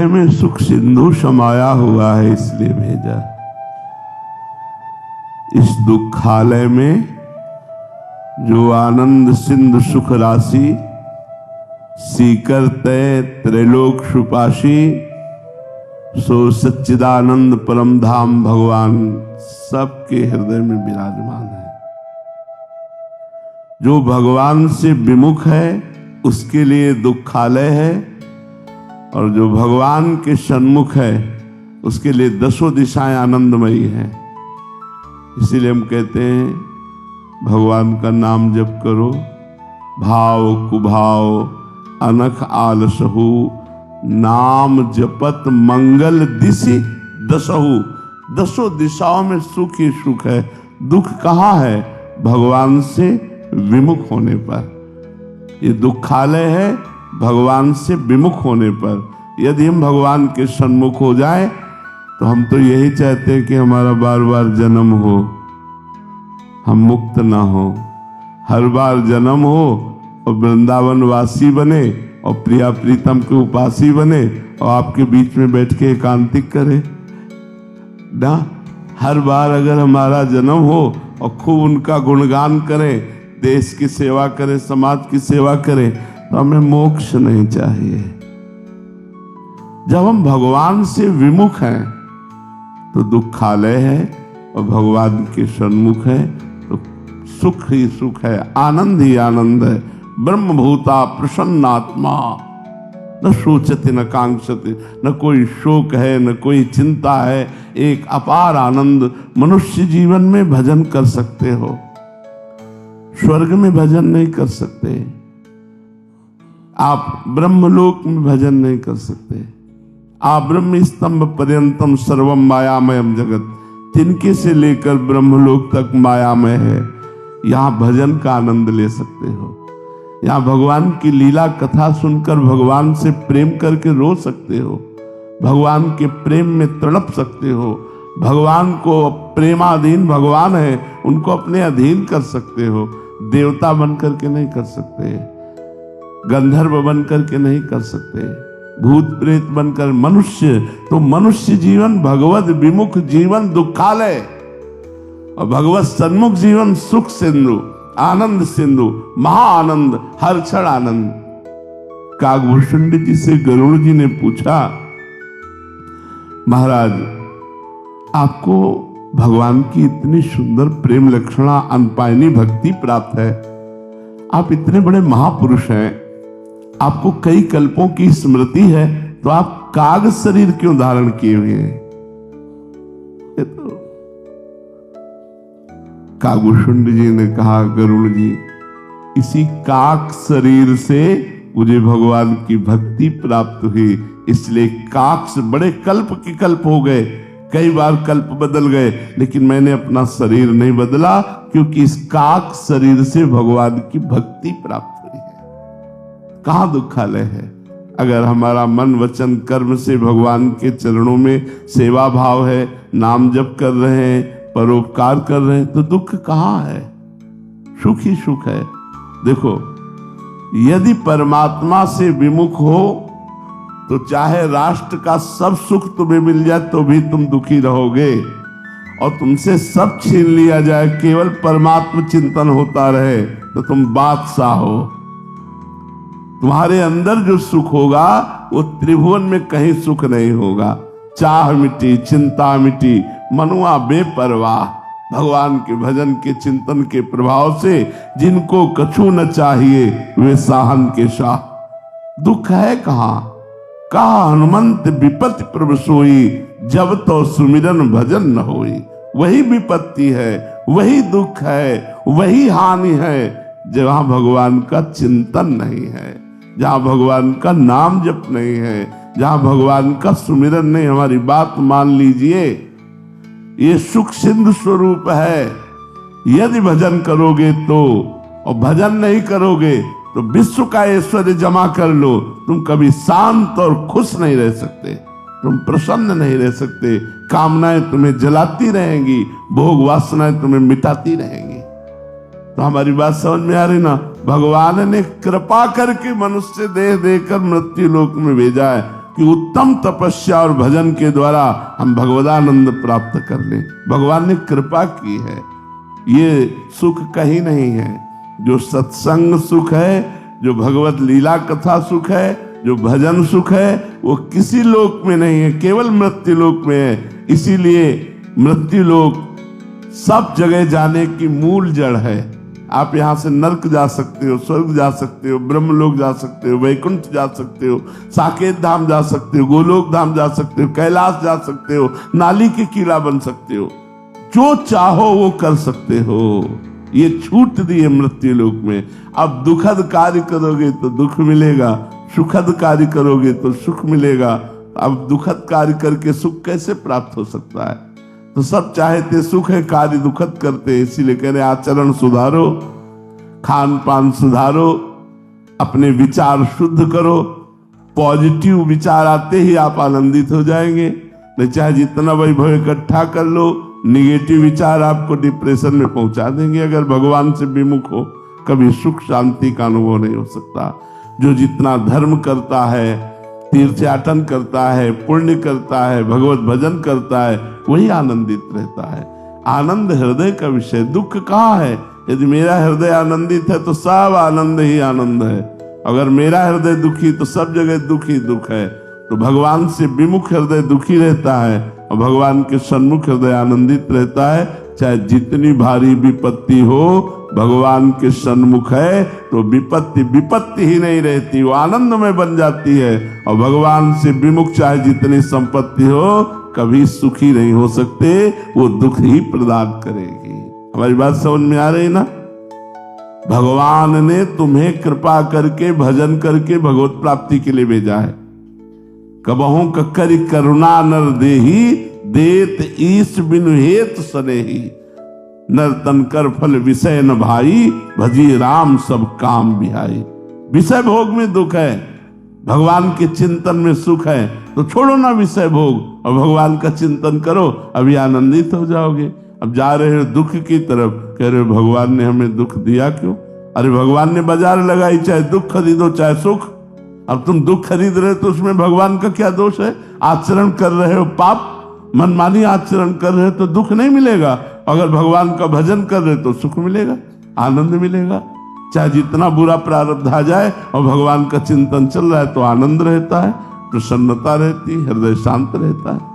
हृदय में सुख सिंधु समाया हुआ है, इसलिए भेजा। इस दुखालय में जो आनंद सिंधु सुख राशि, सीकर तय त्रैलोक सुपाशी, सो सच्चिदानंद परम धाम भगवान सबके हृदय में विराजमान है। जो भगवान से विमुख है उसके लिए दुखालय है, और जो भगवान के सन्मुख है उसके लिए दसों दिशाएं आनंदमयी हैं। इसीलिए हम कहते हैं भगवान का नाम जप करो, भाव कुभाव अनख आलसहु, नाम जपत मंगल दिशि दसहु। दसों दिशाओं में सुख ही सुख है। दुख कहाँ है? भगवान से विमुख होने पर। ये दुखालय है भगवान से विमुख होने पर। यदि हम भगवान के सन्मुख हो जाए तो हम तो यही चाहते हैं कि हमारा बार बार जन्म हो, हम मुक्त ना हो, हर बार जन्म हो और वृंदावन वासी बने और प्रिया प्रीतम के उपासी बने और आपके बीच में बैठ के एकांतिक करे ना। हर बार अगर हमारा जन्म हो और खूब उनका गुणगान करें, देश की सेवा करें, समाज की सेवा करें, तो हमें मोक्ष नहीं चाहिए। जब हम भगवान से विमुख हैं तो दुखालय है, और भगवान के सन्मुख है तो सुख ही सुख है, आनंद ही आनंद है। ब्रह्मभूता प्रसन्नात्मा, न सोचते न कांक्षते, न कोई शोक है न कोई चिंता है। एक अपार आनंद। मनुष्य जीवन में भजन कर सकते हो, स्वर्ग में भजन नहीं कर सकते। आप ब्रह्मलोक में भजन नहीं कर सकते। आप ब्रह्म स्तंभ पर्यंतम सर्वम मायामयम जगत, तिनके से लेकर ब्रह्मलोक तक मायामय है। यहाँ भजन का आनंद ले सकते हो। यहाँ भगवान की लीला कथा सुनकर भगवान से प्रेम करके रो सकते हो, भगवान के प्रेम में तड़प सकते हो। भगवान को प्रेमाधीन भगवान है, उनको अपने अधीन कर सकते हो। देवता बन करके नहीं कर सकते, गंधर्व बन करके नहीं कर सकते, भूत प्रेत बनकर। मनुष्य तो मनुष्य जीवन भगवत विमुख जीवन दुखालय, और भगवत सन्मुख जीवन सुख सिंधु, आनंद सिंधु, महाआनंद, हर क्षण आनंद। काकभूषण जी से गरुड़ जी ने पूछा, महाराज आपको भगवान की इतनी सुंदर प्रेम लक्षणा अनपायनी भक्ति प्राप्त है, आप इतने बड़े महापुरुष हैं, आपको कई कल्पों की स्मृति है, तो आप काग शरीर क्यों धारण किए हुए हैं? तो काकभूषण जी ने कहा, गरुड़ जी इसी काक शरीर से मुझे भगवान की भक्ति प्राप्त हुई, इसलिए काक से बड़े कल्प के कल्प हो गए, कई बार कल्प बदल गए, लेकिन मैंने अपना शरीर नहीं बदला, क्योंकि इस काक शरीर से भगवान की भक्ति प्राप्त हुई है। कहाँ दुखालय है? अगर हमारा मन वचन कर्म से भगवान के चरणों में सेवा भाव है, नाम जप कर रहे हैं, परोपकार कर रहे हैं, तो दुख कहाँ है? सुख ही सुख है। देखो, यदि परमात्मा से विमुख हो तो चाहे राष्ट्र का सब सुख तुम्हें मिल जाए तो भी तुम दुखी रहोगे, और तुमसे सब छीन लिया जाए, केवल परमात्मा चिंतन होता रहे, तो तुम बादशाह हो। तुम्हारे अंदर जो सुख होगा वो त्रिभुवन में कहीं सुख नहीं होगा। चाह मिटी, चिंता मिटी, मनुआ बेपरवाह। भगवान के भजन के चिंतन के प्रभाव से जिनको कछु न चाहिए वे साहन के शाह। दुख है कहाँ? कहा हनुमंत विपत्ति प्रभु सोई, जब तो सुमिरन भजन न होई। वही विपत्ति है, वही दुख है, वही हानि है जहां भगवान का चिंतन नहीं है, जहां भगवान का नाम जप नहीं है, जहां भगवान का सुमिरन नहीं। हमारी बात मान लीजिए, ये सुख सिंधु स्वरूप है। यदि भजन करोगे तो, और भजन नहीं करोगे तो विश्व का ऐश्वर्य जमा कर लो, तुम कभी शांत और खुश नहीं रह सकते, तुम प्रसन्न नहीं रह सकते। कामनाएं तुम्हें जलाती रहेंगी, भोग वासनाएं तुम्हें मिटाती रहेंगी। तो हमारी बात समझ में आ रही ना? भगवान ने कृपा करके मनुष्य देह देकर मृत्यु लोक में भेजा है, कि उत्तम तपस्या और भजन के द्वारा हम भगवदानंद प्राप्त कर लें। भगवान ने कृपा की है। ये सुख कहीं नहीं है। जो सत्संग सुख है, जो भगवत लीला कथा सुख है, जो भजन सुख है, वो किसी लोक में नहीं है, केवल मृत्यु लोक में है। इसीलिए मृत्यु लोक सब जगह जाने की मूल जड़ है। आप यहां से नरक जा सकते हो, स्वर्ग जा सकते हो, ब्रह्मलोक जा सकते हो, वैकुंठ जा सकते हो, साकेत धाम जा सकते हो, गोलोक धाम जा सकते हो, कैलाश जा सकते हो, नाली के कीड़ा बन सकते हो। जो चाहो वो कर सकते हो। ये छूट दी है मृत्यु लोक में। अब दुखद कार्य करोगे तो दुख मिलेगा, सुखद कार्य करोगे तो सुख मिलेगा। अब दुखद कार्य करके सुख कैसे प्राप्त हो सकता है? तो सब चाहते सुख है, कार्य दुखद करते। इसीलिए कह रहे आचरण सुधारो, खान पान सुधारो, अपने विचार शुद्ध करो। पॉजिटिव विचार आते ही आप आनंदित हो जाएंगे। नहीं चाहे जितना वैभव इकट्ठा कर लो, निगेटिव विचार आपको डिप्रेशन में पहुंचा देंगे। अगर भगवान से विमुख हो, कभी सुख शांति का अनुभव नहीं हो सकता। जो जितना धर्म करता है, तीर्थयाटन करता है, पुण्य करता है, भगवत भजन करता है, वही आनंदित रहता है। आनंद हृदय का विषय। दुख कहाँ है? यदि मेरा हृदय आनंदित है तो सब आनंद ही आनंद है। अगर मेरा हृदय दुखी तो सब जगह दुख ही दुख है। तो भगवान से विमुख हृदय दुखी रहता है और भगवान के सन्मुख हृदय आनंदित रहता है। चाहे जितनी भारी विपत्ति हो, भगवान के सन्मुख है तो विपत्ति ही नहीं रहती, वो आनंद में बन जाती है। और भगवान से विमुख चाहे जितनी संपत्ति हो, कभी सुखी नहीं हो सकते, वो दुख ही प्रदान करेगी। हमारी बात समझ में आ रही ना? भगवान ने तुम्हें कृपा करके, भजन करके भगवत प्राप्ति के लिए भेजा है। कबहू ककरी करुणा नर देही, देत ईश बिनु हेत सनेही। नर तन कर फल विषय न भाई, भजी राम सब काम बिहाई। विषय भोग में दुख है, भगवान के चिंतन में सुख है। तो छोड़ो ना विषय भोग और भगवान का चिंतन करो, अभी आनंदित हो जाओगे। अब जा रहे हो दुख की तरफ, कह रहे हो भगवान ने हमें दुख दिया क्यों? अरे भगवान ने बाजार लगाई, चाहे दुख खरीदो चाहे सुख। अब तुम दुख खरीद रहे हो तो उसमें भगवान का क्या दोष है? आचरण कर रहे हो पाप, मनमानी आचरण कर रहे हो तो दुख नहीं मिलेगा। अगर भगवान का भजन कर रहे तो सुख मिलेगा, आनंद मिलेगा। चाहे जितना बुरा प्रारब्ध आ जाए और भगवान का चिंतन चल रहा है तो आनंद रहता है, प्रसन्नता रहती है, हृदय शांत रहता है।